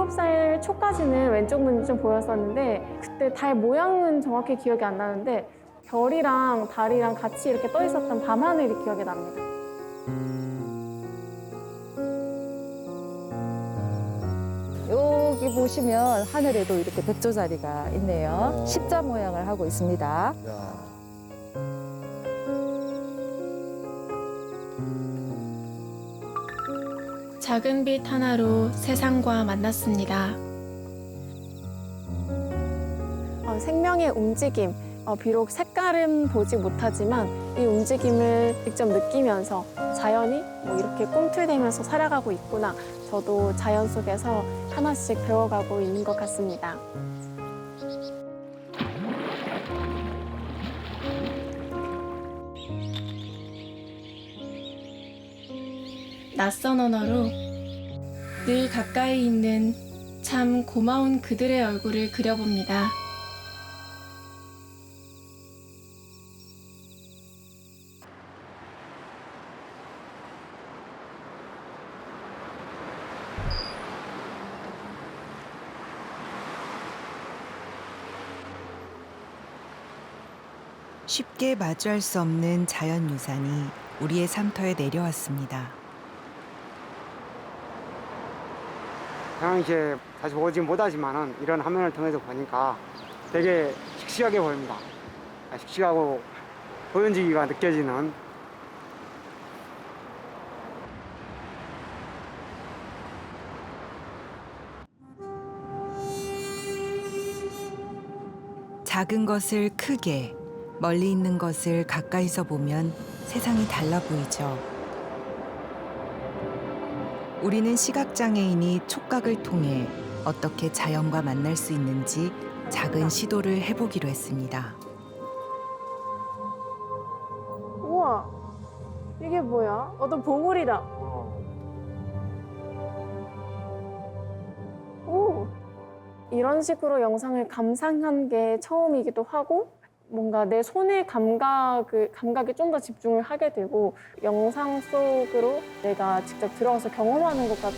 7살 초까지는 왼쪽 눈이 좀 보였었는데 그때 달 모양은 정확히 기억이 안 나는데 별이랑 달이랑 같이 이렇게 떠 있었던 밤하늘이 기억이 납니다. 여기 보시면 하늘에도 이렇게 백조자리가 있네요. 십자 모양을 하고 있습니다. 야. 작은 빛 하나로 세상과 만났습니다. 생명의 움직임, 비록 색깔은 보지 못하지만 이 움직임을 직접 느끼면서 자연이 뭐 이렇게 꿈틀대면서 살아가고 있구나. 저도 자연 속에서 하나씩 배워가고 있는 것 같습니다. 낯선 언어로 늘 가까이 있는 참 고마운 그들의 얼굴을 그려봅니다. 쉽게 마주할 수 없는 자연유산이 우리의 삶터에 내려왔습니다. 평상시에 다시 보지 못하지만은 이런 화면을 통해서 보니까 되게 씩씩하게 보입니다. 씩씩하고 보존지기가 느껴지는. 작은 것을 크게, 멀리 있는 것을 가까이서 보면 세상이 달라 보이죠. 우리는 시각장애인이 촉각을 통해 어떻게 자연과 만날 수 있는지 작은 시도를 해보기로 했습니다. 우와, 이게 뭐야? 어떤 보물이다. 오, 이런 식으로 영상을 감상한 게 처음이기도 하고 뭔가 내 손의 감각에 좀 더 집중을 하게 되고 영상 속으로 내가 직접 들어가서 경험하는 것 같은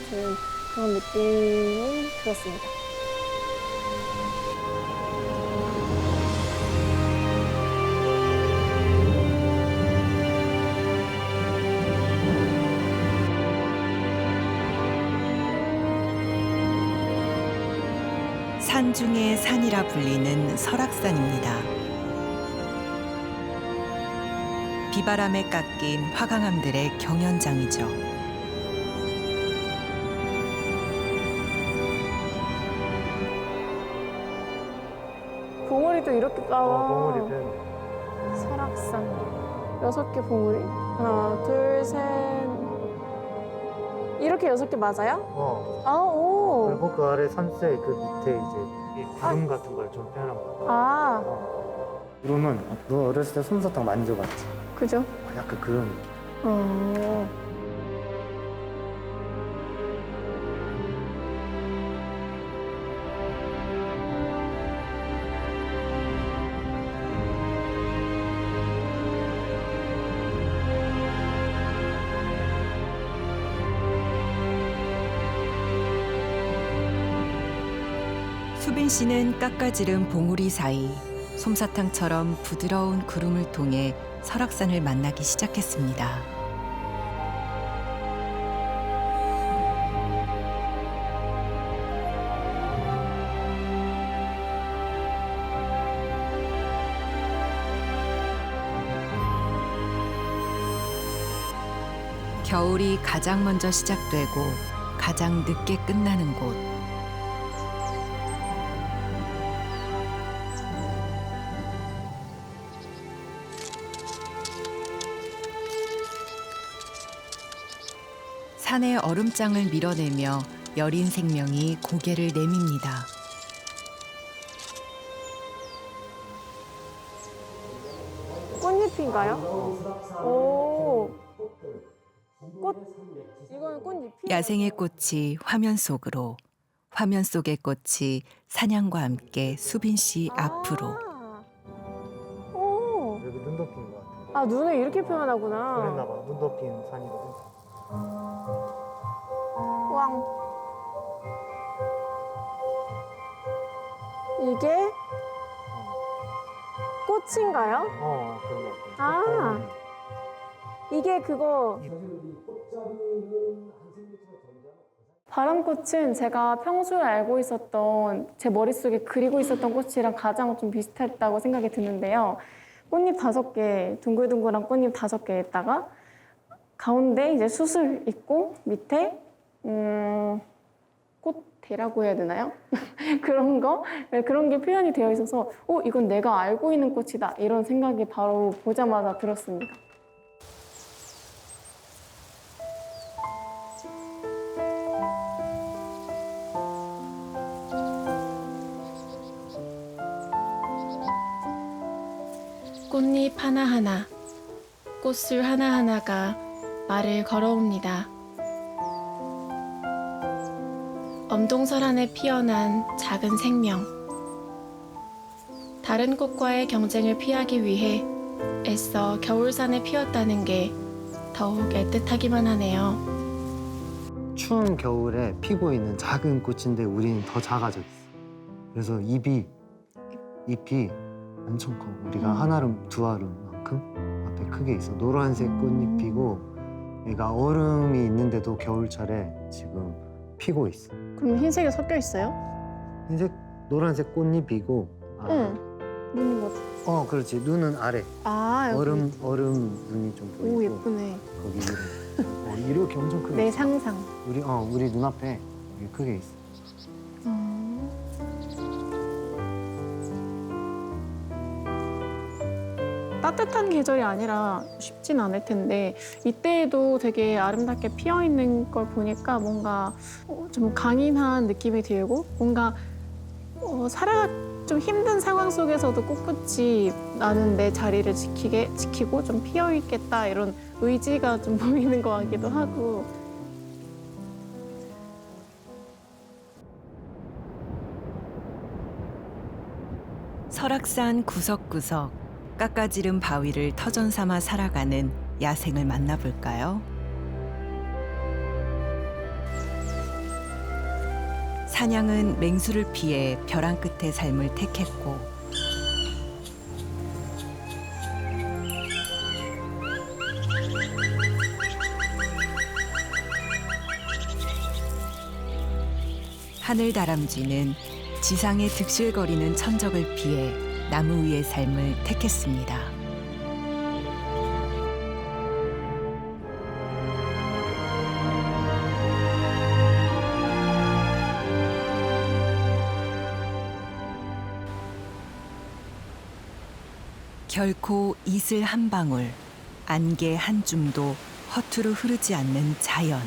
그런 느낌이 들었습니다. 산 중의 산이라 불리는 설악산입니다. 비바람에 깎인 화강암들의 경연장이죠. 봉우리도 이렇게 따와. 봉우리는 설악산 6개 봉우리. 하나, 둘, 셋. 이렇게 6개 맞아요? 아, 오. 그리고 그 아래 산수의 그 밑에 이제 이 구름 같은 걸 좀 표현한 거야. 아, 구름은 너 어렸을 때 솜사탕 만져봤지? 그죠? 약간 그런 느낌. 어. 수빈 씨는 깎아지른 봉우리 사이 솜사탕처럼 부드러운 구름을 통해 설악산을 만나기 시작했습니다. 겨울이 가장 먼저 시작되고 가장 늦게 끝나는 곳. 산의 얼음장을 밀어내며 여린 생명이 고개를 내밉니다. 꽃잎인가요? 오. 꽃. 이거는 꽃잎이? 야생의 꽃이 화면 속으로, 화면 속의 꽃이 사냥과 함께 수빈 씨 앞으로. 오. 여기 눈 덮인 것 같아. 아, 눈을 이렇게 표현하구나. 그랬나 봐. 눈 덮인 산이거든. 왕. 이게 꽃인가요? 그런 것 같아. 아. 이게 그거 바람꽃은 제가 평소에 알고 있었던 제 머릿속에 그리고 있었던 꽃이랑 가장 좀 비슷했다고 생각이 드는데요. 꽃잎 5개, 둥글둥글한 꽃잎 5개에다가 가운데 이제 수술 있고 밑에 꽃대라고 해야 되나요? 그런 게 표현이 되어 있어서 이건 내가 알고 있는 꽃이다 이런 생각이 바로 보자마자 들었습니다. 꽃잎 하나하나, 꽃술 하나하나가 말을 걸어옵니다. 엄동설 안에 피어난 작은 생명. 다른 꽃과의 경쟁을 피하기 위해 애써 겨울산에 피었다는 게 더욱 애틋하기만 하네요. 추운 겨울에 피고 있는 작은 꽃인데 우리는 더 작아져 있어. 그래서 잎이 엄청 커. 우리가 한 알음, 두 알음만큼 앞에 크게 있어. 노란색 꽃잎이고 얘가 얼음이 있는데도 겨울철에 지금 피고 있어. 그럼 흰색이 섞여 있어요? 흰색, 노란색 꽃잎이고 눈이 뭐? 그렇지. 눈은 아래. 아, 얼음 눈이 좀 보이고. 오, 예쁘네. 거기 이렇게. 이렇게 엄청 크게 내 있어. 상상. 우리 눈앞에 이렇게 크게 있어. 따뜻한 계절이 아니라 쉽진 않을 텐데 이때에도 되게 아름답게 피어 있는 걸 보니까 뭔가 좀 강인한 느낌이 들고 뭔가 좀 힘든 상황 속에서도 꿋꿋이 나는 내 자리를 지키고 좀 피어 있겠다 이런 의지가 좀 보이는 것 같기도 하고. 설악산 구석구석 깎아지른 바위를 터전 삼아 살아가는 야생을 만나볼까요? 사냥은 맹수를 피해 벼랑 끝의 삶을 택했고 하늘다람쥐는 지상에 득실거리는 천적을 피해 나무 위의 삶을 택했습니다. 결코 이슬 한 방울, 안개 한 줌도 허투루 흐르지 않는 자연.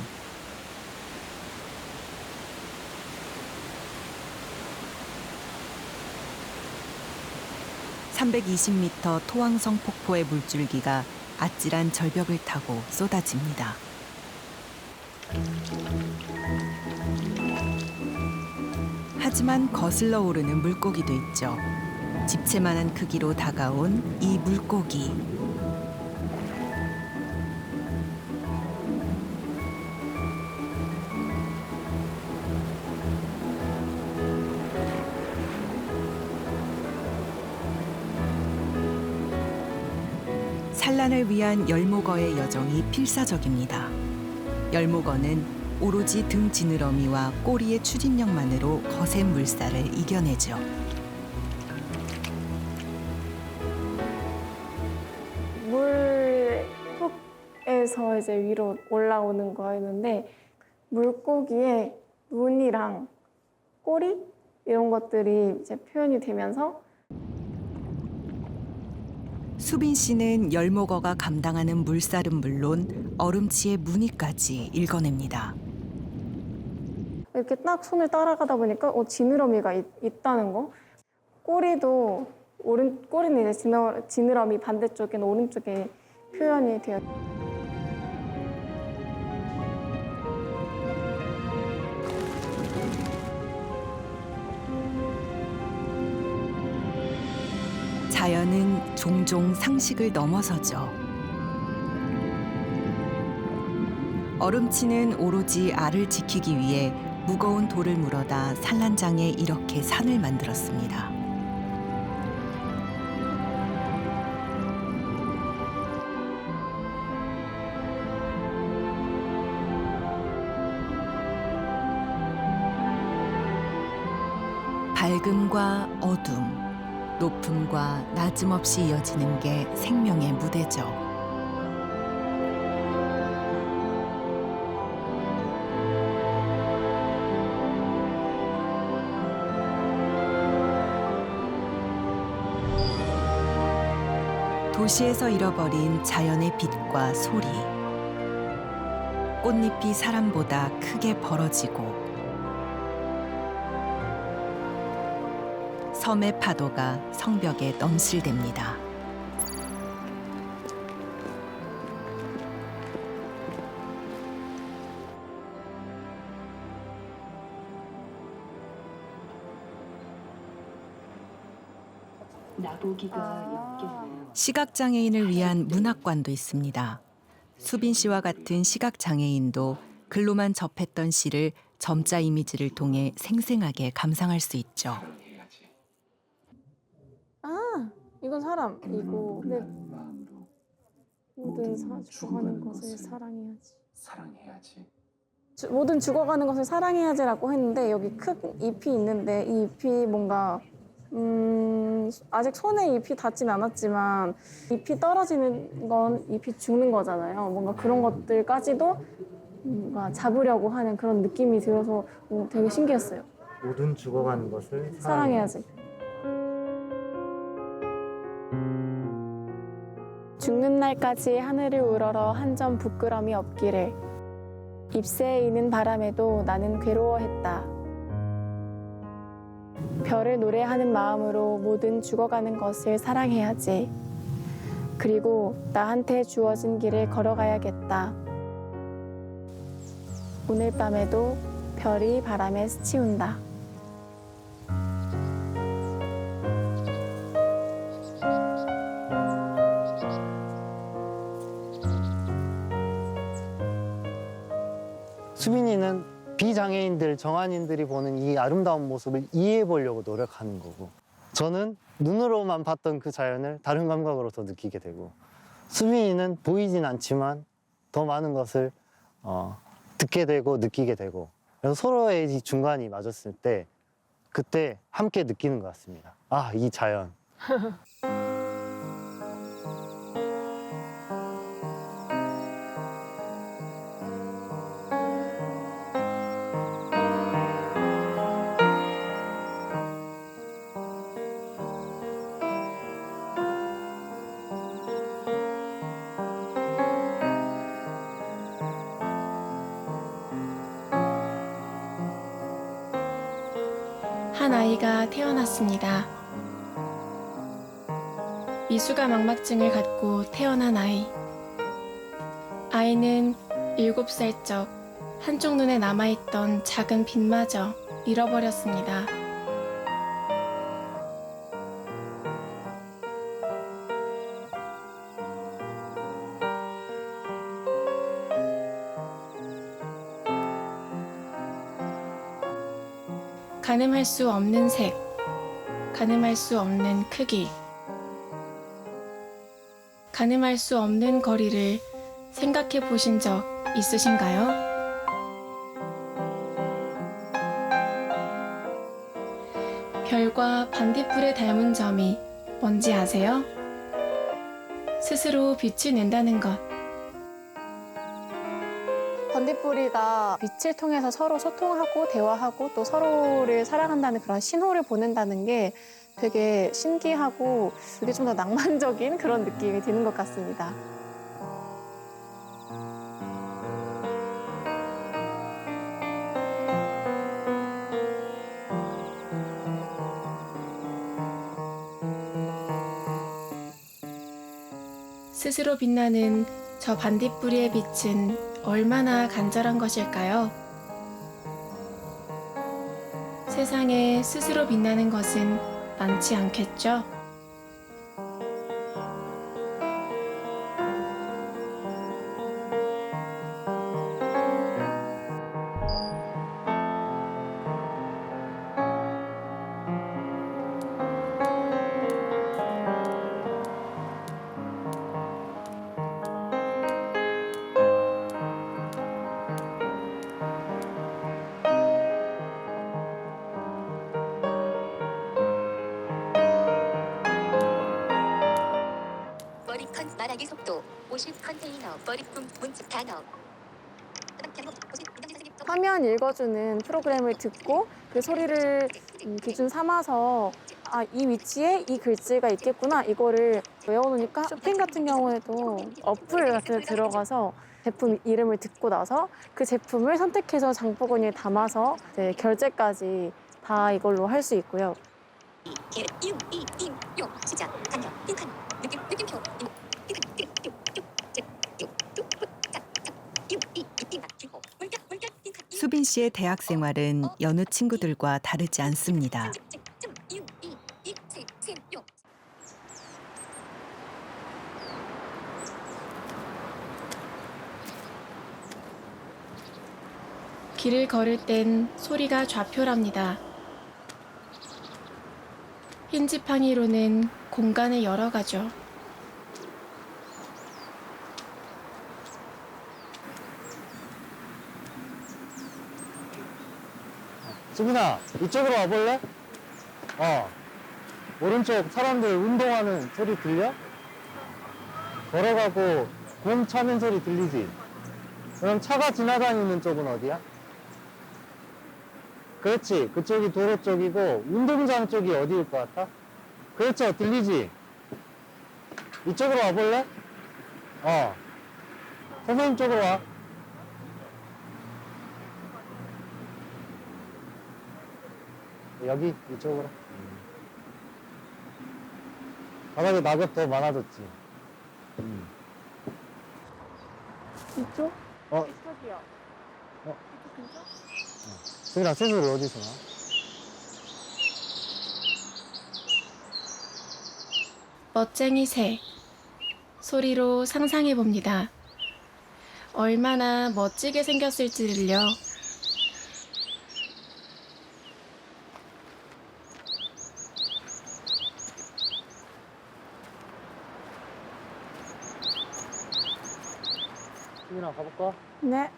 (320m) 토왕성 폭포의 물줄기가 아찔한 절벽을 타고 쏟아집니다. 하지만 거슬러 오르는 물고기도 있죠. 집채만한 크기로 다가온 이 물고기. 산란을 위한 열목어의 여정이 필사적입니다. 열목어는 오로지 등 지느러미와 꼬리의 추진력만으로 거센 물살을 이겨내죠. 물속에서 이제 위로 올라오는 거였는데 물고기의 눈이랑 꼬리 이런 것들이 이제 표현이 되면서 수빈 씨는 열목어가 감당하는 물살은 물론 얼음치의 무늬까지 읽어냅니다. 이렇게 딱 손을 따라가다 보니까 지느러미가 있다는 거. 꼬리도 꼬리는 이제 지느러미 반대쪽에는 오른쪽에 표현이 되어. 자연은 종종 상식을 넘어서죠. 얼음치는 오로지 알을 지키기 위해 무거운 돌을 물어다 산란장에 이렇게 산을 만들었습니다. 밝음과 어둠, 높음과 낮음 없이 이어지는 게 생명의 무대죠. 도시에서 잃어버린 자연의 빛과 소리. 꽃잎이 사람보다 크게 벌어지고 섬의 파도가 성벽에 넘실댑니다. 시각장애인을 위한 문학관도 있습니다. 수빈 씨와 같은 시각장애인도 글로만 접했던 시를 점자 이미지를 통해 생생하게 감상할 수 있죠. 아, 이건 사람. 이거. 근데 모든 죽어가는 것을 사랑해야지. 모든 죽어가는 것을 사랑해야지라고 했는데 여기 큰 잎이 있는데 이 잎이 뭔가 아직 손에 잎이 닿진 않았지만 잎이 떨어지는 건 잎이 죽는 거잖아요. 뭔가 그런 것들까지도 뭔가 잡으려고 하는 그런 느낌이 들어서 되게 신기했어요. 모든 죽어가는 것을 사랑해야지. 죽는 날까지 하늘을 우러러 한 점 부끄럼이 없기를. 잎새에 이는 바람에도 나는 괴로워했다. 별을 노래하는 마음으로 모든 죽어가는 것을 사랑해야지. 그리고 나한테 주어진 길을 걸어가야겠다. 오늘 밤에도 별이 바람에 스치운다. 수빈이는 비장애인들, 정한인들이 보는 이 아름다운 모습을 이해해 보려고 노력하는 거고, 저는 눈으로만 봤던 그 자연을 다른 감각으로 더 느끼게 되고, 수빈이는 보이진 않지만 더 많은 것을 듣게 되고 느끼게 되고, 그래서 서로의 이 중간이 맞았을 때 그때 함께 느끼는 것 같습니다. 아, 이 자연. 한 아이가 태어났습니다. 미수가 망막증을 갖고 태어난 아이. 아이는 7살 적 한쪽 눈에 남아있던 작은 빛마저 잃어버렸습니다. 가늠할 수 없는 색, 가늠할 수 없는 크기, 가늠할 수 없는 거리를 생각해 보신 적 있으신가요? 별과 반딧불을 닮은 점이 뭔지 아세요? 스스로 빛을 낸다는 것. 반딧불이가 빛을 통해서 서로 소통하고 대화하고 또 서로를 사랑한다는 그런 신호를 보낸다는 게 되게 신기하고 그게 좀 더 낭만적인 그런 느낌이 드는 것 같습니다. 스스로 빛나는 저 반딧불이의 빛은 얼마나 간절한 것일까요? 세상에 스스로 빛나는 것은 많지 않겠죠? 말하기 속도 50 컨테이너 머리꿈 문집 단어 화면 읽어주는 프로그램을 듣고 그 소리를 기준 삼아서 이 위치에 이 글씨가 있겠구나 이거를 외워놓으니까 쇼핑 같은 경우에도 어플 같은 데 들어가서 제품 이름을 듣고 나서 그 제품을 선택해서 장바구니에 담아서 이제 결제까지 다 이걸로 할 수 있고요. 용 시작 단역 띵칸 느낌표 수빈 씨의 대학 생활은 여느 친구들과 다르지 않습니다. 길을 걸을 땐 소리가 좌표랍니다. 흰 지팡이로는 공간을 열어가죠. 수빈아, 이쪽으로 와볼래? 오른쪽 사람들 운동하는 소리 들려? 걸어가고 공 차는 소리 들리지? 그럼 차가 지나다니는 쪽은 어디야? 그렇지, 그쪽이 도로 쪽이고 운동장 쪽이 어디일 것 같아? 그렇죠, 들리지? 이쪽으로 와볼래? 선생님 쪽으로 와. 여기 이쪽으로. 바닥에 낙엽 더 많아졌지. 이쪽? 어, 이쪽이요. 이쪽 근처? 수빈아, 새소리 어디서 나? 멋쟁이 새. 소리로 상상해 봅니다. 얼마나 멋지게 생겼을지를요. 수빈아, 가볼까? 네.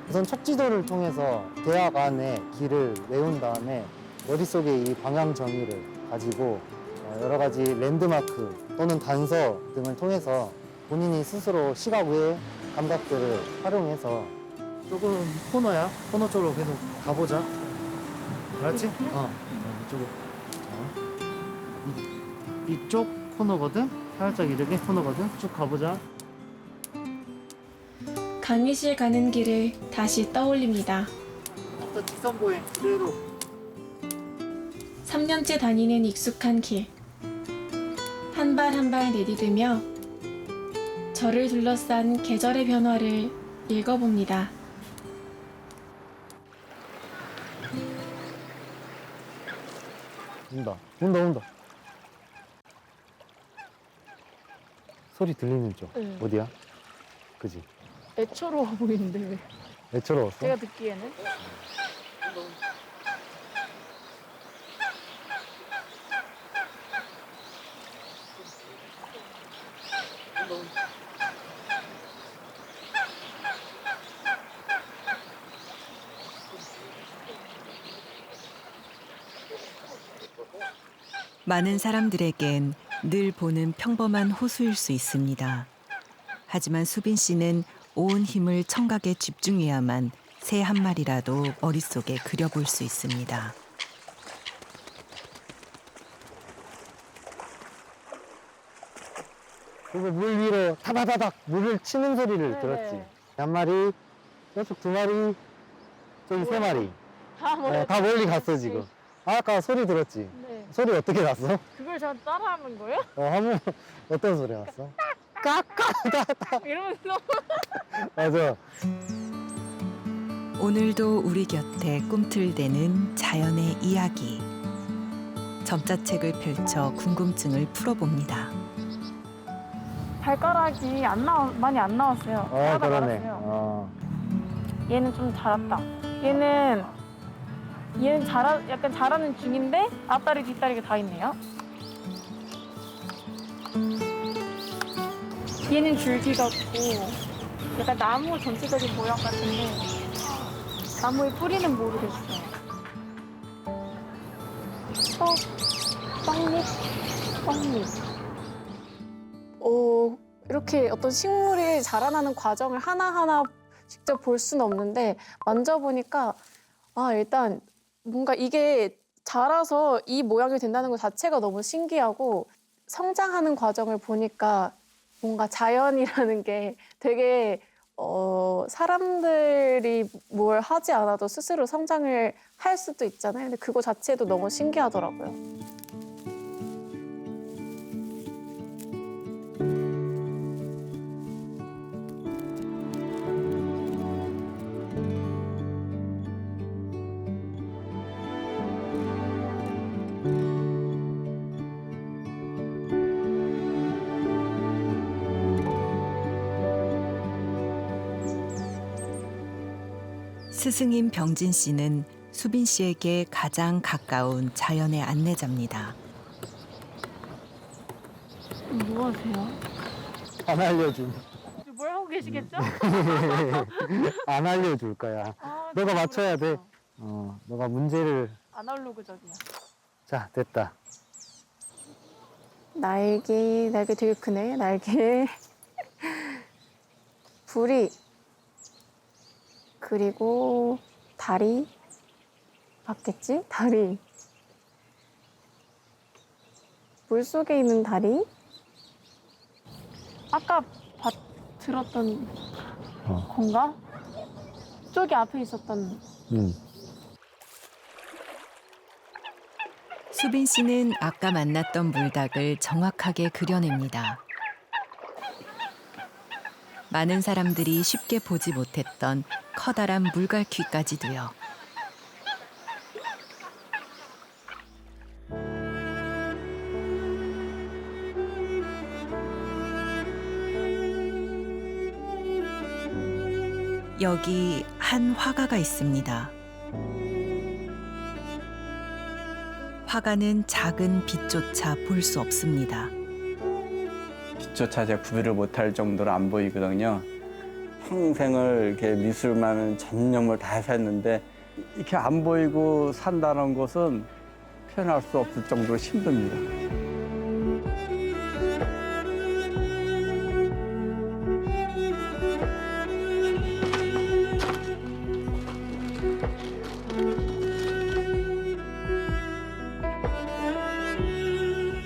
우선 척지도를 통해서 대학 안에 길을 외운 다음에 머릿속에 이 방향 정의를 가지고 여러 가지 랜드마크 또는 단서 등을 통해서 본인이 스스로 시각 외의 감각들을 활용해서 조금 코너야. 코너 쪽으로 계속 가보자. 알았지? 이쪽으로. 이쪽 코너거든? 살짝 이렇게 코너거든? 쭉 가보자. 강의실 가는 길을 다시 떠올립니다. 또 직선 보행 그대로. 3년째 다니는 익숙한 길. 한 발 한 발 내디디며 저를 둘러싼 계절의 변화를 읽어봅니다. 온다. 소리 들리는 쪽. 네. 어디야? 그지? 애처로워 보이는데 왜? 애처로웠어? 제가 듣기에는? 많은 사람들에겐 늘 보는 평범한 호수일 수 있습니다. 하지만 수빈 씨는 온 힘을 청각에 집중해야만 새 한 마리라도 머릿속에 그려볼 수 있습니다. 그리고 물 위로 타다다닥 물을 치는 소리를 네, 들었지. 네. 한 마리, 저쪽 두 마리, 저기 세 마리. 다 다 멀리 갔어 지금. 아까 소리 들었지? 네. 소리 어떻게 났어? 그걸 저 따라하는 거예요? 한번 어떤 소리 났어? 까까까까. 이러면서 맞아. 오늘도 우리 곁에 꿈틀대는 자연의 이야기. 점자책을 펼쳐 궁금증을 풀어봅니다. 발가락이 많이 안 나왔어요. 하나도 그러네. 말았어요. 얘는 좀 자랐다. 얘는 얘는 약간 자라는 중인데 앞다리 뒷다리가 다 있네요. 얘는 줄기 같고 약간 나무 전체적인 모양 같은데 나무의 뿌리는 모르겠어요. 떡잎. 이렇게 어떤 식물이 자라나는 과정을 하나하나 직접 볼 수는 없는데 만져보니까 일단 뭔가 이게 자라서 이 모양이 된다는 것 자체가 너무 신기하고 성장하는 과정을 보니까 뭔가 자연이라는 게 되게 사람들이 뭘 하지 않아도 스스로 성장을 할 수도 있잖아요. 근데 그거 자체도 너무 신기하더라고요. 스승인 병진 씨는 수빈 씨에게 가장 가까운 자연의 안내자입니다. 뭐 하세요? 안 알려줌. 뭘 하고 계시겠죠? 안 알려줄 거야. 너가 맞춰야 돼. 너가 문제를. 아날로그적이야. 자, 됐다. 날개 되게 크네, 날개. 부리. 그리고 다리. 맞겠지? 다리. 물속에 있는 다리. 아까 들었던 건가? 저기 앞에 있었던. 수빈 씨는 아까 만났던 물닭을 정확하게 그려냅니다. 많은 사람들이 쉽게 보지 못했던 커다란 물갈퀴까지도요. 여기 한 화가가 있습니다. 화가는 작은 빛조차 볼 수 없습니다. 빛조차 제가 구별을 못할 정도로 안 보이거든요. 평생을 이렇게 미술만을 전념을 다 해서 했는데 이렇게 안 보이고 산다는 것은 표현할 수 없을 정도로 힘듭니다.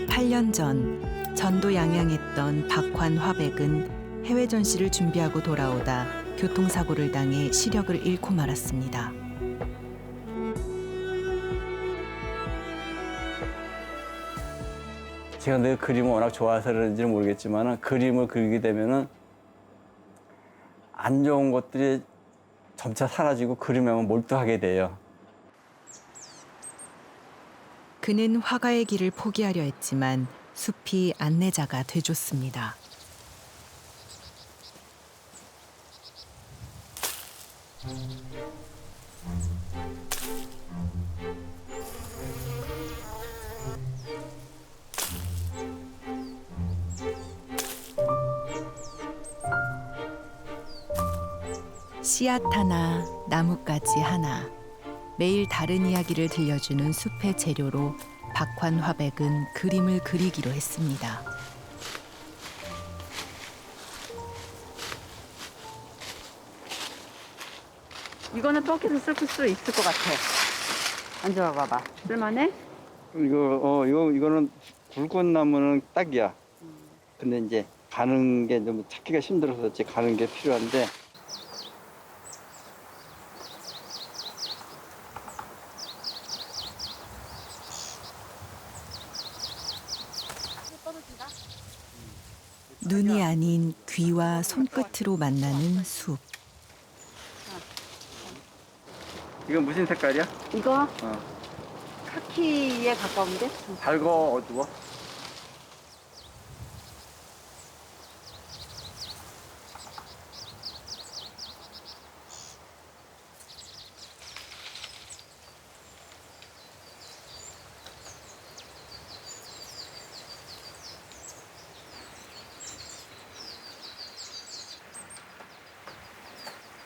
8년 전 전도 양양했던 박환 화백은 해외 전시를 준비하고 돌아오다 교통사고를 당해 시력을 잃고 말았습니다. 제가 늘 그림을 워낙 좋아해서 그런지는 모르겠지만 그림을 그리게 되면은 안 좋은 것들이 점차 사라지고 그림에만 몰두하게 돼요. 그는 화가의 길을 포기하려 했지만 숲이 안내자가 돼줬습니다. 씨앗 하나, 나뭇가지 하나. 매일 다른 이야기를 들려주는 숲의 재료로 박환 화백은 그림을 그리기로 했습니다. 이거는 떡에서 쓸 수 있을 것 같아. 앉아봐봐. 쓸만해? 이거는 굵은 나무는 딱이야. 근데 이제 가는 게 너무 찾기가 힘들어서 이제 가는 게 필요한데. 눈이 아닌 귀와 손끝으로 만나는 숲. 이건 무슨 색깔이야? 이거 카키에 가까운데? 밝어, 어두워?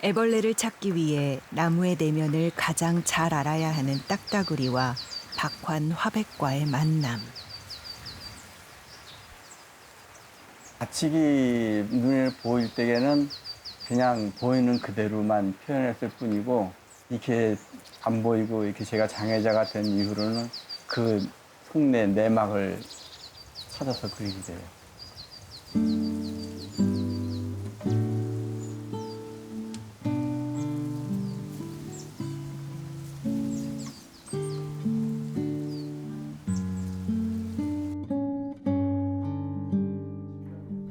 애벌레를 찾기 위해 나무의 내면을 가장 잘 알아야 하는 딱따구리와 박환 화백과의 만남. 가치기 눈에 보일 때에는 그냥 보이는 그대로만 표현했을 뿐이고 이렇게 안 보이고 이렇게 제가 장애자가 된 이후로는 그 속내 내막을 찾아서 그리게 돼요.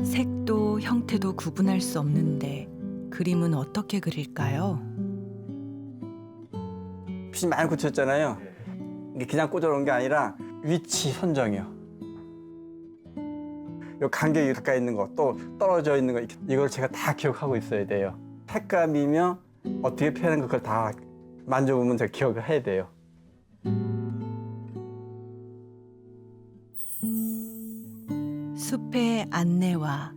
색도 형태도 구분할 수 없는데 그림은 어떻게 그릴까요? 핏이 많이 굳혔잖아요. 이게 그냥 꽂아놓은 게 아니라 위치 선정이요. 요 간격이 가까이 있는 거, 또 떨어져 있는 거, 이걸 제가 다 기억하고 있어야 돼요. 색감이며 어떻게 표현하는 걸 다 만져보면 제가 기억을 해야 돼요. 숲의 안내와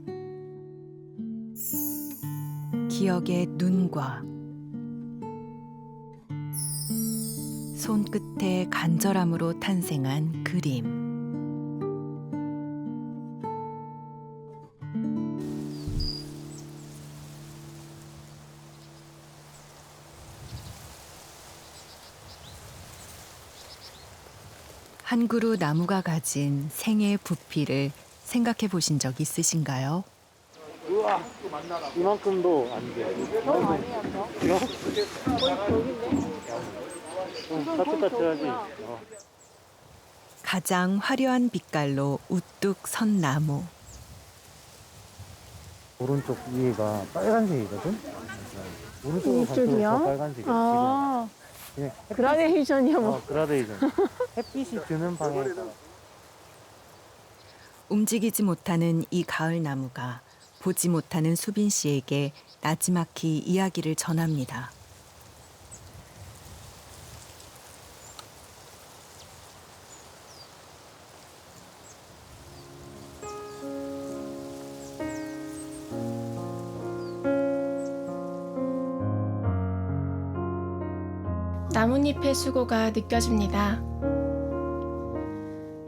기억의 눈과 손끝의 간절함으로 탄생한 그림. 한 그루 나무가 가진 생의 부피를 생각해 보신 적 있으신가요? 이만큼도 안 돼요. 너무 많이 한다. 이거? 거의 벽인데? 까칠까칠하지? 가장 화려한 빛깔로 우뚝 선 나무. 오른쪽 위에가 빨간색이거든? 오른쪽으로 갈수록 이쪽이요? 더 빨간색이야. 아, 지금. 그라데이션이요 뭐. 그라데이션. 햇빛이 드는 방향에 따라. 움직이지 못하는 이 가을 나무가 보지 못하는 수빈 씨에게 나지막히 이야기를 전합니다. 나뭇잎의 수고가 느껴집니다.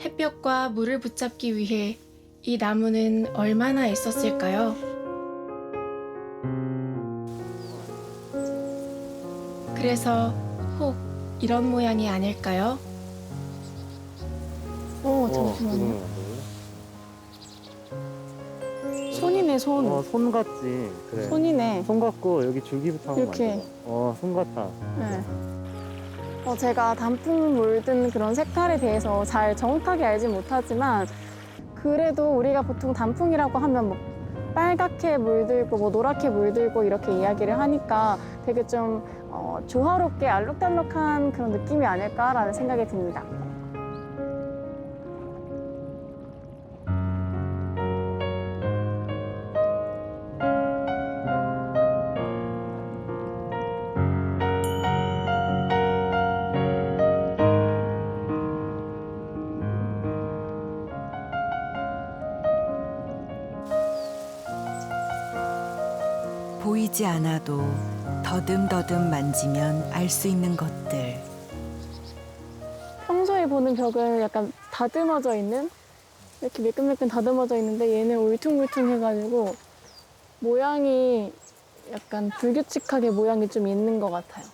햇볕과 물을 붙잡기 위해 이 나무는 얼마나 애썼을까요? 그래서 혹 이런 모양이 아닐까요? 잠시만요. 손이네, 손. 손 같지. 그래. 손이네. 손 같고 여기 줄기부터 한번 이렇게. 만져봐. 손 같아. 네. 제가 단풍 물든 그런 색깔에 대해서 잘 정확하게 알지 못하지만 그래도 우리가 보통 단풍이라고 하면 뭐 빨갛게 물들고 뭐 노랗게 물들고 이렇게 이야기를 하니까 되게 좀 조화롭게 알록달록한 그런 느낌이 아닐까라는 생각이 듭니다. 보이지 않아도 더듬더듬 만지면 알 수 있는 것들. 평소에 보는 벽은 약간 다듬어져 있는 이렇게 매끈매끈 다듬어져 있는데 얘는 울퉁불퉁해가지고 모양이 약간 불규칙하게 모양이 좀 있는 것 같아요.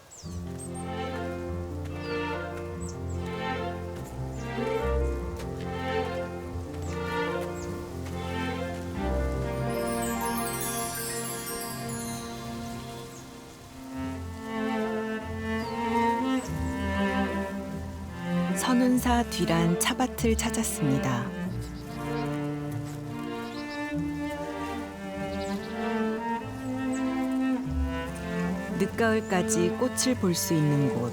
선운사 뒤란 차밭을 찾았습니다. 늦가을까지 꽃을 볼 수 있는 곳.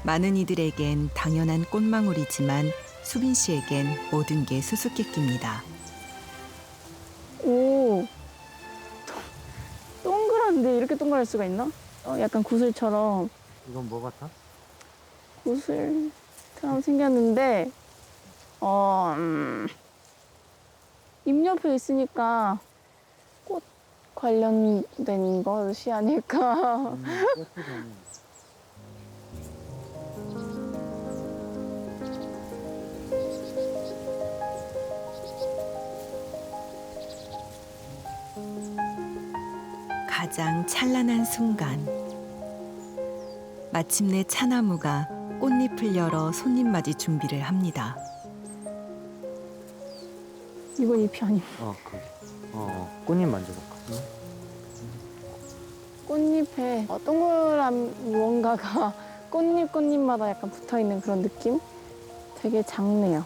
많은 이들에겐 당연한 꽃망울이지만 수빈 씨에겐 모든 게 수수께끼입니다. 오, 동그란데 이렇게 동그랄 수가 있나? 약간 구슬처럼. 이건 뭐 같아? 구슬처럼 생겼는데 입 옆에 있으니까 관련된 것이 아닐까. 가장 찬란한 순간. 마침내 차나무가 꽃잎을 열어 손님 맞이 준비를 합니다. 이건 잎이 아니고 꽃잎 만져볼까? 꽃잎에 동그란 무언가가 꽃잎마다 약간 붙어있는 그런 느낌? 되게 작네요.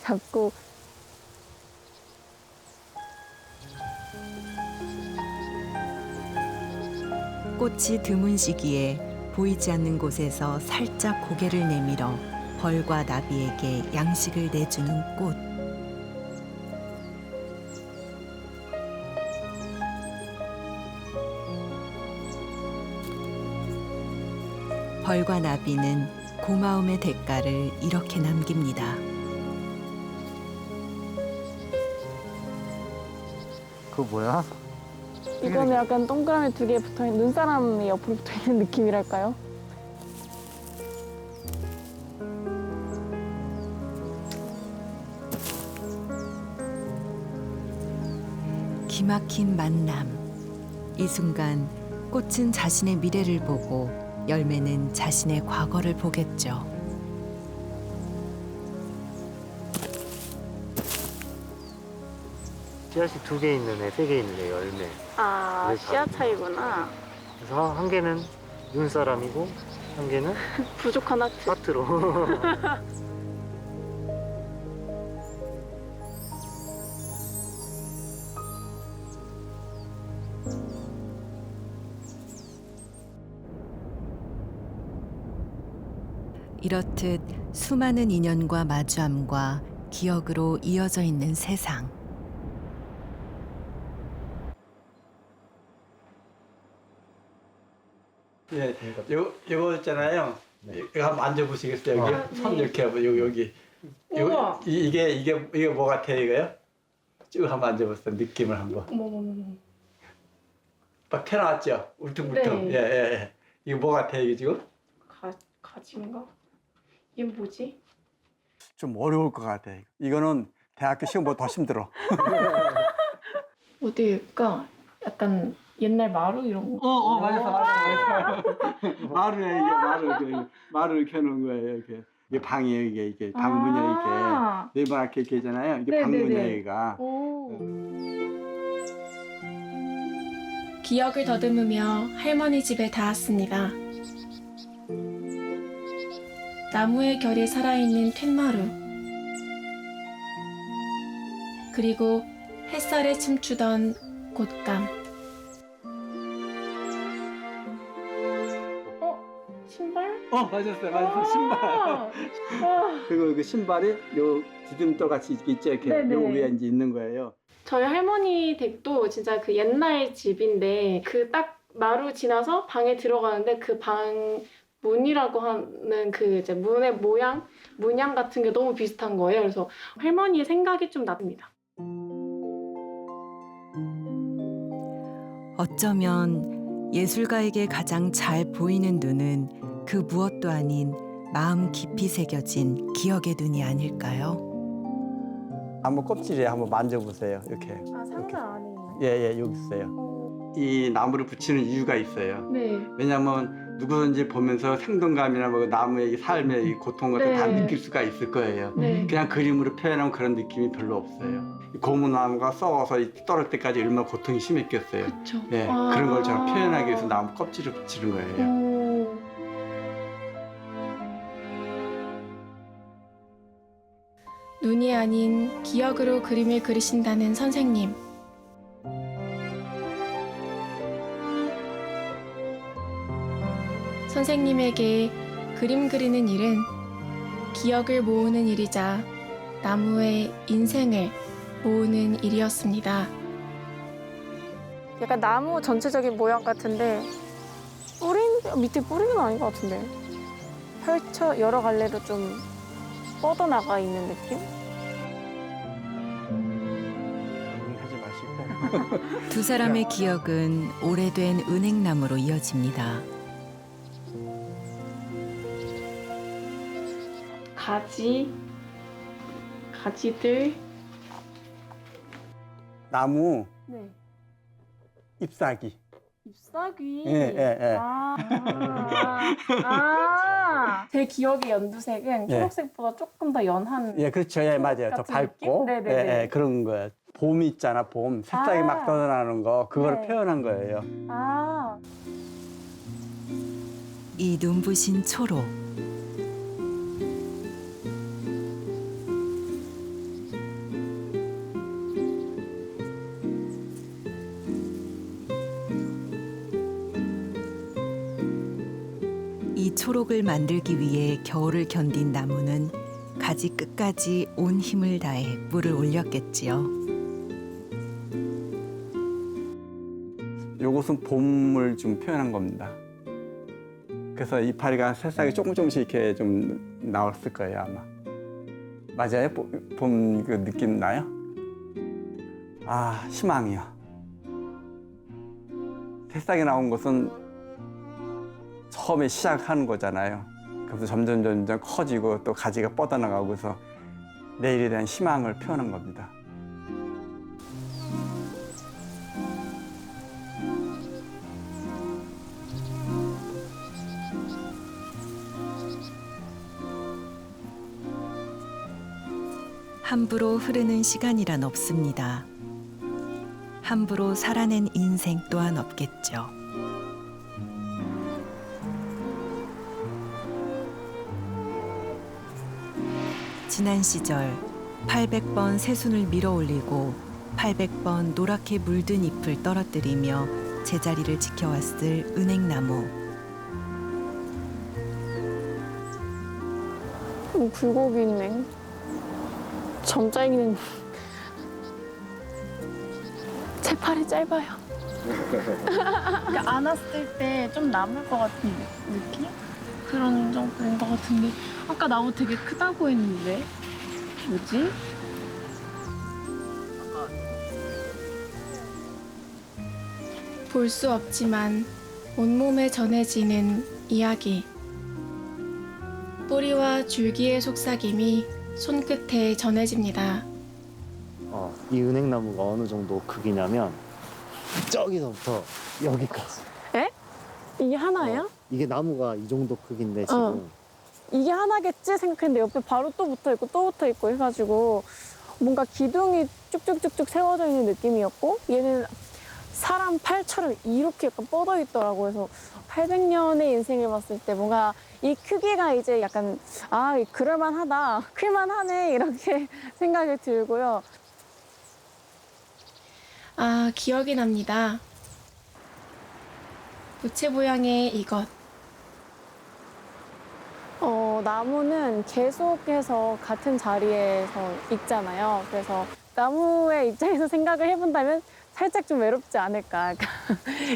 작고 꽃이 드문 시기에 보이지 않는 곳에서 살짝 고개를 내밀어 벌과 나비에게 양식을 내주는 꽃. 벌과 나비는 고마움의 대가를 이렇게 남깁니다. 그거 뭐야? 이거는 약간 동그라미 2개 붙어있는 눈사람이 옆으로 붙어있는 느낌이랄까요? 기막힌 만남. 이 순간 꽃은 자신의 미래를 보고 열매는 자신의 과거를 보겠죠. 씨앗이 2개 있는 애, 3개 있는 애 열매. 아, 씨앗 차이구나. 그래서 한 개는 눈사람이고 한 개는 부족한 하트. 하트로. 이렇듯 수많은 인연과 마주함과 기억으로 이어져 있는 세상. 예, 요거 있잖아요. 이거 한번 만져보시겠어요? 여기 손 이렇게 하고 여기. 우와. 이게 뭐 같아요, 이거요? 쭉 한번 만져보세요. 느낌을 한번. 막 튀어나왔죠? 울퉁불퉁. 네. 예. 이거 뭐 같아요, 이게 지금? 가지인가? 이게 뭐지? 좀 어려울 것 같아. 이거는 대학교 시험보다 더 힘들어. 어디일까? 약간 옛날 마루 이런 거. 맞았어. 마루야, 이게 마루 이렇게 해놓은 거예요, 이렇게. 이게 방이에요, 이게 방문이야, 이게. 네모나게 이렇게 있잖아요. 이게 방문이야, 얘가. 기억을 더듬으며 할머니 집에 닿았습니다. 나무의 결이 살아있는 툇마루. 그리고 햇살에 춤추던 곶감. 신발? 맞았어. 신발. 그리고 그 신발이 요 디딤돌 같이 있죠, 이렇게. 네네. 요 위에 이제 있는 거예요. 저희 할머니 댁도 진짜 그 옛날 집인데 그 딱 마루 지나서 방에 들어가는데 그 방 문이라고 하는 그 이제 문의 문양 같은 게 너무 비슷한 거예요. 그래서 할머니의 생각이 좀 납니다. 어쩌면 예술가에게 가장 잘 보이는 눈은 그 무엇도 아닌 마음 깊이 새겨진 기억의 눈이 아닐까요? 한번 껍질에 한번 만져보세요, 이렇게. 아, 상자 안에 있나요? 예, 여기 있어요. 이 나무를 붙이는 이유가 있어요. 네. 왜냐하면 누구든지 보면서 생동감이나 뭐 나무의 이 삶의 이 고통 같은 거 다 네. 느낄 수가 있을 거예요. 네. 그냥 그림으로 표현하면 그런 느낌이 별로 없어요. 이 고무나무가 썩어서 떨어질 때까지 얼마나 고통이 심했겠어요. 그쵸. 예, 그런 걸 저는 표현하기 위해서 나무 껍질을 붙이는 거예요. 눈이 아닌 기억으로 그림을 그리신다는 선생님. 선생님에게 그림 그리는 일은 기억을 모으는 일이자 나무의 인생을 모으는 일이었습니다. 약간 나무 전체적인 모양 같은데 밑에 뿌리는 아닌 것 같은데 여러 갈래로 좀 뻗어나가 있는 느낌? 하지 마시고 두 사람의 기억은 오래된 은행나무로 이어집니다. 가지들. 나무 네. 잎사귀. 잎사귀. 예. 제 기억의 연두색은 예. 초록색보다 조금 더 연한. 예, 그렇죠. 예, 맞아요. 더 같은 밝고. 느낌? 네네네. 예, 그런 거예요. 봄 있잖아, 봄. 새싹이 아. 막 떠나는 거. 그거를 네. 표현한 거예요. 아, 이 눈부신 초록. 이 초록을 만들기 위해 겨울을 견딘 나무는 가지 끝까지 온 힘을 다해 물을 올렸겠지요. 요것은 봄을 좀 표현한 겁니다. 그래서 이파리가 새싹이 조금씩 이렇게 좀 나왔을 거예요, 아마. 맞아요? 봄 그 느낌 나요? 아, 희망이요. 새싹이 나온 것은 처음에 시작하는 거잖아요. 그래서 점점 커지고 또 가지가 뻗어나가고 그래서 내일에 대한 희망을 표현한 겁니다. 함부로 흐르는 시간이란 없습니다. 함부로 살아낸 인생 또한 없겠죠. 지난 시절 800번 새순을 밀어 올리고 800번 노랗게 물든 잎을 떨어뜨리며 제자리를 지켜왔을 은행나무. 굴곡이 있네. 점짜기는 제 팔이 짧아요. 그러니까 안았을 때 좀 남을 것 같은 느낌? 그런 정도인 것 같은데 아까 나무 되게 크다고 했는데 뭐지? 볼 수 없지만 온몸에 전해지는 이야기. 뿌리와 줄기의 속삭임이 손끝에 전해집니다. 이 은행나무가 어느 정도 크기냐면 저기서부터 여기까지. 이게 하나예요? 이게 나무가 이 정도 크기인데 지금 이게 하나겠지 생각했는데 옆에 바로 또 붙어 있고 또 붙어 있고 해가지고 뭔가 기둥이 쭉쭉쭉쭉 세워져 있는 느낌이었고 얘는 사람 팔처럼 이렇게 약간 뻗어 있더라고요. 그래서 800년의 인생을 봤을 때 뭔가 이 크기가 이제 약간 그럴만하다, 클만하네 이렇게 생각이 들고요. 아, 기억이 납니다. 부채 모양의 이것. 나무는 계속해서 같은 자리에서 있잖아요. 그래서 나무의 입장에서 생각을 해본다면 살짝 좀 외롭지 않을까. 약간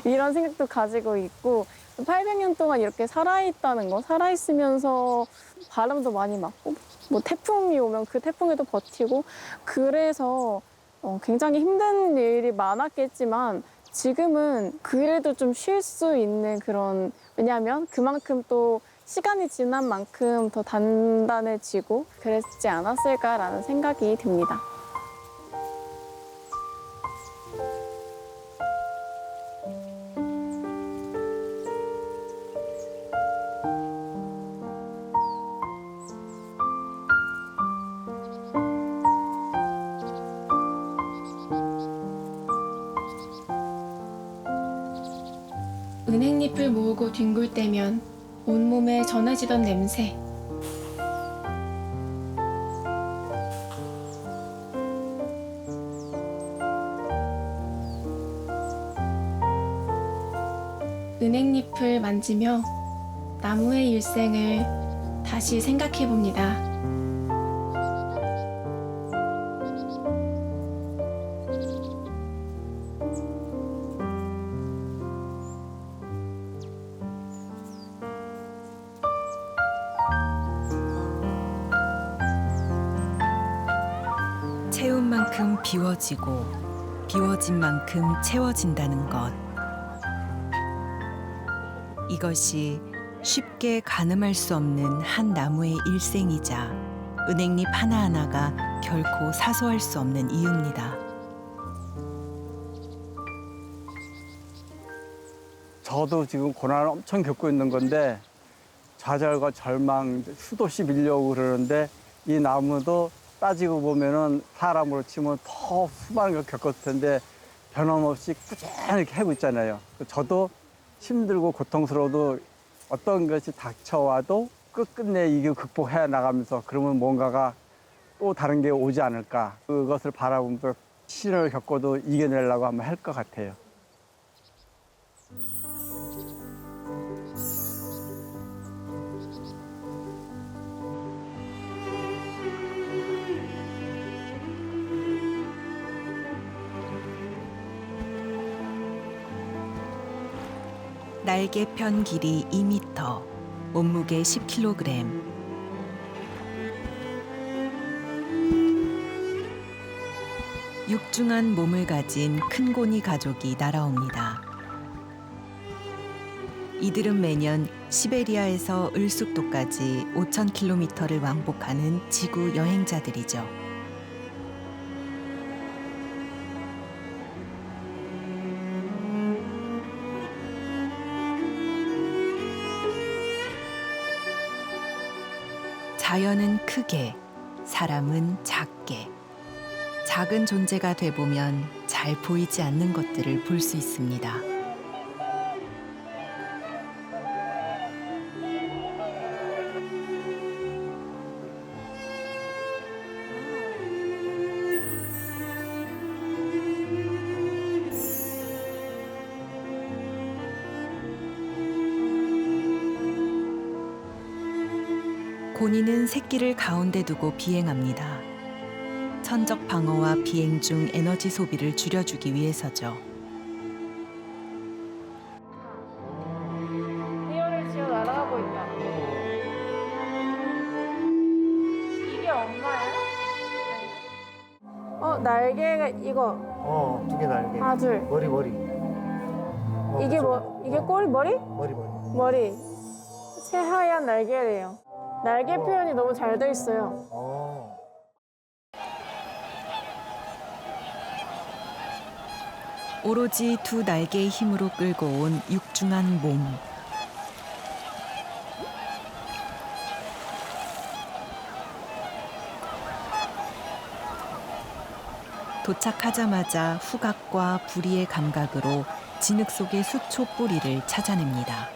이런 생각도 가지고 있고 800년 동안 이렇게 살아있다는 거, 살아있으면서 바람도 많이 맞고 뭐 태풍이 오면 그 태풍에도 버티고 그래서 굉장히 힘든 일이 많았겠지만 지금은 그래도 좀 쉴 수 있는 그런, 왜냐하면 그만큼 또 시간이 지난 만큼 더 단단해지고 그랬지 않았을까라는 생각이 듭니다. 은행잎을 모으고 뒹굴 때면 온몸에 전해지던 냄새. 은행잎을 만지며 나무의 일생을 다시 생각해 봅니다. 채운 만큼 비워지고 비워진 만큼 채워진다는 것. 이것이 쉽게 가늠할 수 없는 한 나무의 일생이자 은행잎 하나하나가 결코 사소할 수 없는 이유입니다. 저도 지금 고난을 엄청 겪고 있는 건데 좌절과 절망 수도 없이 밀려오고 그러는데 이 나무도 따지고 보면은 사람으로 치면 더 수많은 걸 겪었을 텐데 변함없이 꾸준히 이렇게 하고 있잖아요. 저도 힘들고 고통스러워도 어떤 것이 닥쳐와도 끝끝내 이게 극복해 나가면서 그러면 뭔가가 또 다른 게 오지 않을까. 그것을 바라보면서 시련을 겪어도 이겨내려고 하면 할 것 같아요. 날개편 길이 2m, 몸무게 10kg. 육중한 몸을 가진 큰 고니 가족이 날아옵니다. 이들은 매년 시베리아에서 을숙도까지 5,000km를 왕복하는 지구 여행자들이죠. 자연은 크게, 사람은 작게. 작은 존재가 돼보면 잘 보이지 않는 것들을 볼 수 있습니다. 고니는 새끼를 가운데 두고 비행합니다. 천적 방어와 비행 중 에너지 소비를 줄여주기 위해서죠. 뛰어를 지어 날아가고 있다. 이게 엄마야? 날개가 이거. 2개 날개. 하나, 둘. 머리. 이게 뭐? 이게 꼬리 머리? 머리. 머리. 새하얀 날개래요. 날개 표현이 너무 잘 돼 있어요. 오로지 두 날개의 힘으로 끌고 온 육중한 몸. 도착하자마자 후각과 부리의 감각으로 진흙 속의 수초 뿌리를 찾아냅니다.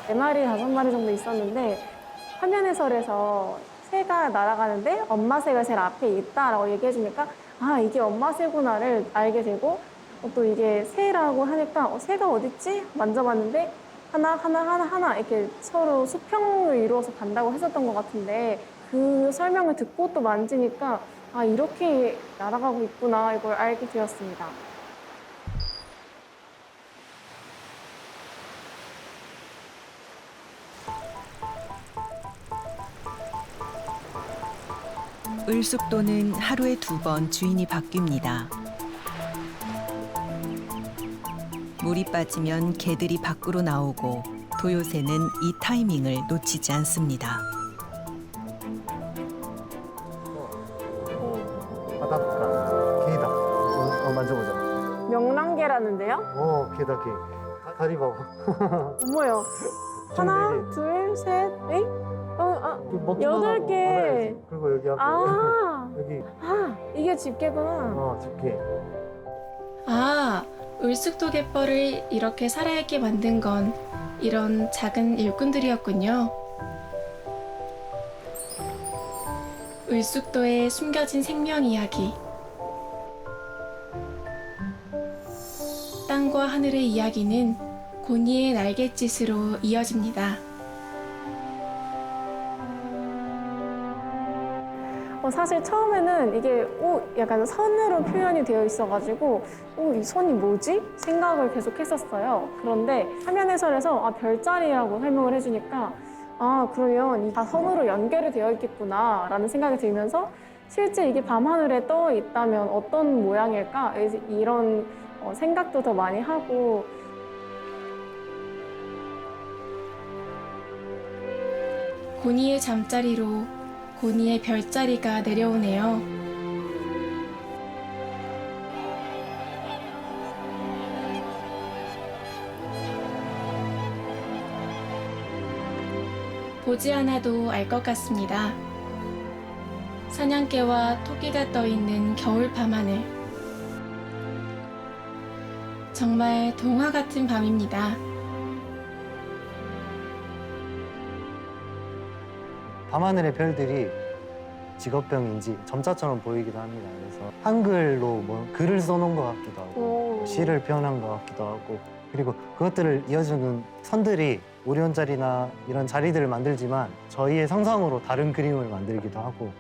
네 마리, 5마리 정도 있었는데 화면 해설에서 새가 날아가는데 엄마 새가 제일 앞에 있다라고 얘기해 주니까 아 이게 엄마 새구나를 알게 되고 또 이게 새라고 하니까 새가 어딨지? 만져봤는데 하나 이렇게 서로 수평을 이루어서 간다고 했었던 것 같은데 그 설명을 듣고 또 만지니까 아 이렇게 날아가고 있구나 이걸 알게 되었습니다. 을숙도는 하루에 2번 주인이 바뀝니다. 물이 빠지면 개들이 밖으로 나오고 도요새는 이 타이밍을 놓치지 않습니다. 바닷가. 개다. 만져보자. 명랑개라는데요? 개다, 개. 다리 봐봐. 어머요. 하나, 둘, 셋, 넷. 먹기만 8개. 알아야지. 그리고 여기 앞에. 여기. 이게 집게구나. 집게. 아, 을숙도 갯벌을 이렇게 살아있게 만든 건 이런 작은 일꾼들이었군요. 을숙도에 숨겨진 생명 이야기. 땅과 하늘의 이야기는 고니의 날갯짓으로 이어집니다. 사실 처음에는 이게 약간 선으로 표현이 되어 있어가지고 이 선이 뭐지? 생각을 계속 했었어요. 그런데 화면 해설에서 별자리라고 설명을 해주니까 그러면 이 다 선으로 연결이 되어 있겠구나 라는 생각이 들면서 실제 이게 밤하늘에 떠 있다면 어떤 모양일까? 이런 생각도 더 많이 하고 고니의 잠자리로 고니의 별자리가 내려오네요. 보지 않아도 알 것 같습니다. 사냥개와 토끼가 떠있는 겨울 밤하늘. 정말 동화 같은 밤입니다. 밤하늘의 별들이 직업병인지 점자처럼 보이기도 합니다. 그래서 한글로 뭐 글을 써놓은 것 같기도 하고 시를 표현한 것 같기도 하고 그리고 그것들을 이어주는 선들이 오리온 자리나 이런 자리들을 만들지만 저희의 상상으로 다른 그림을 만들기도 하고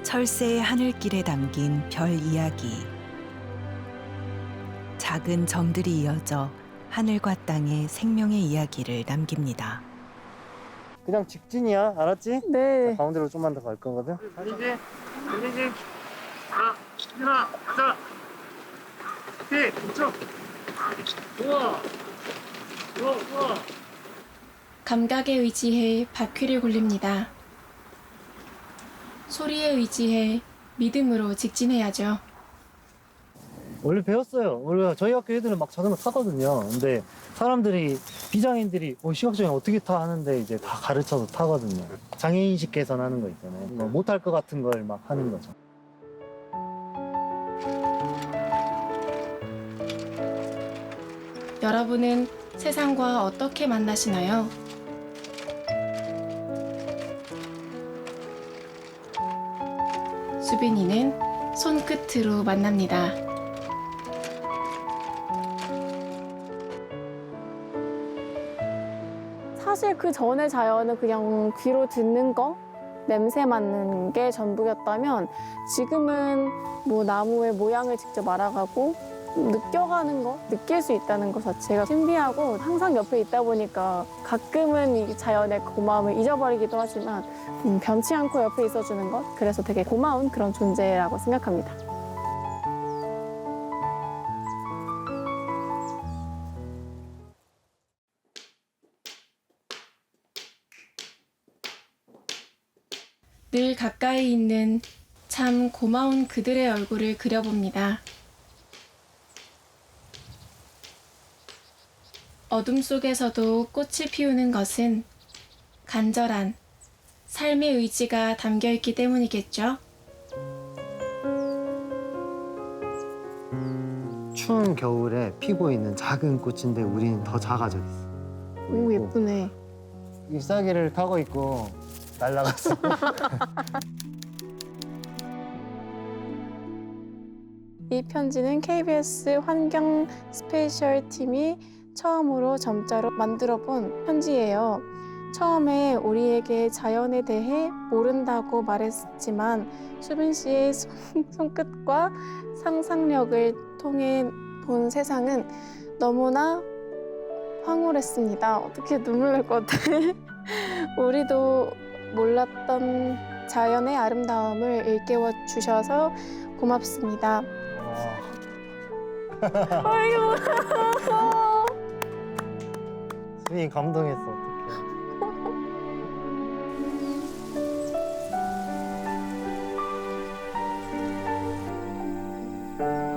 철새의 하늘길에 담긴 별 이야기. 작은 점들이 이어져 하늘과 땅의 생명의 이야기를 남깁니다. 그냥 직진이야, 알았지? 네. 가운데로 좀만 더 갈 거거든. 달리지. 하나, 가자. 오케이, 그쪽. 좋아. 감각에 의지해 바퀴를 굴립니다. 소리에 의지해 믿음으로 직진해야죠. 원래 배웠어요. 원래 저희 학교 애들은 막 자전거 타거든요. 근데 사람들이 비장애인들이 시각장애 어떻게 타 하는데 이제 다 가르쳐서 타거든요. 장애인식 개선하는 거 있잖아요. 뭐 못할 것 같은 걸 막 하는 거죠. 여러분은 세상과 어떻게 만나시나요? 수빈이는 손끝으로 만납니다. 사실 그 전에 자연은 그냥 귀로 듣는 거, 냄새 맡는 게 전부였다면 지금은 뭐 나무의 모양을 직접 알아가고 느껴가는 거, 느낄 수 있다는 것 자체가 신비하고 항상 옆에 있다 보니까 가끔은 이 자연의 고마움을 잊어버리기도 하지만 변치 않고 옆에 있어주는 것, 그래서 되게 고마운 그런 존재라고 생각합니다. 늘 가까이 있는 참 고마운 그들의 얼굴을 그려봅니다. 어둠 속에서도 꽃이 피우는 것은 간절한 삶의 의지가 담겨 있기 때문이겠죠? 추운 겨울에 피고 있는 작은 꽃인데 우리는 더 작아져 있어. 오, 예쁘네. 잎사귀를 타고 있고 날아갔어. 이 편지는 KBS 환경 스페셜 팀이 처음으로 점자로 만들어 본 편지예요. 처음에 우리에게 자연에 대해 모른다고 말했지만 수빈 씨의 손끝과 상상력을 통해 본 세상은 너무나 황홀했습니다. 어떻게 눈물 날 것 같아. 우리도 몰랐던 자연의 아름다움을 일깨워 주셔서 고맙습니다. 아이고. 수빈이 감동했어. 어떡해.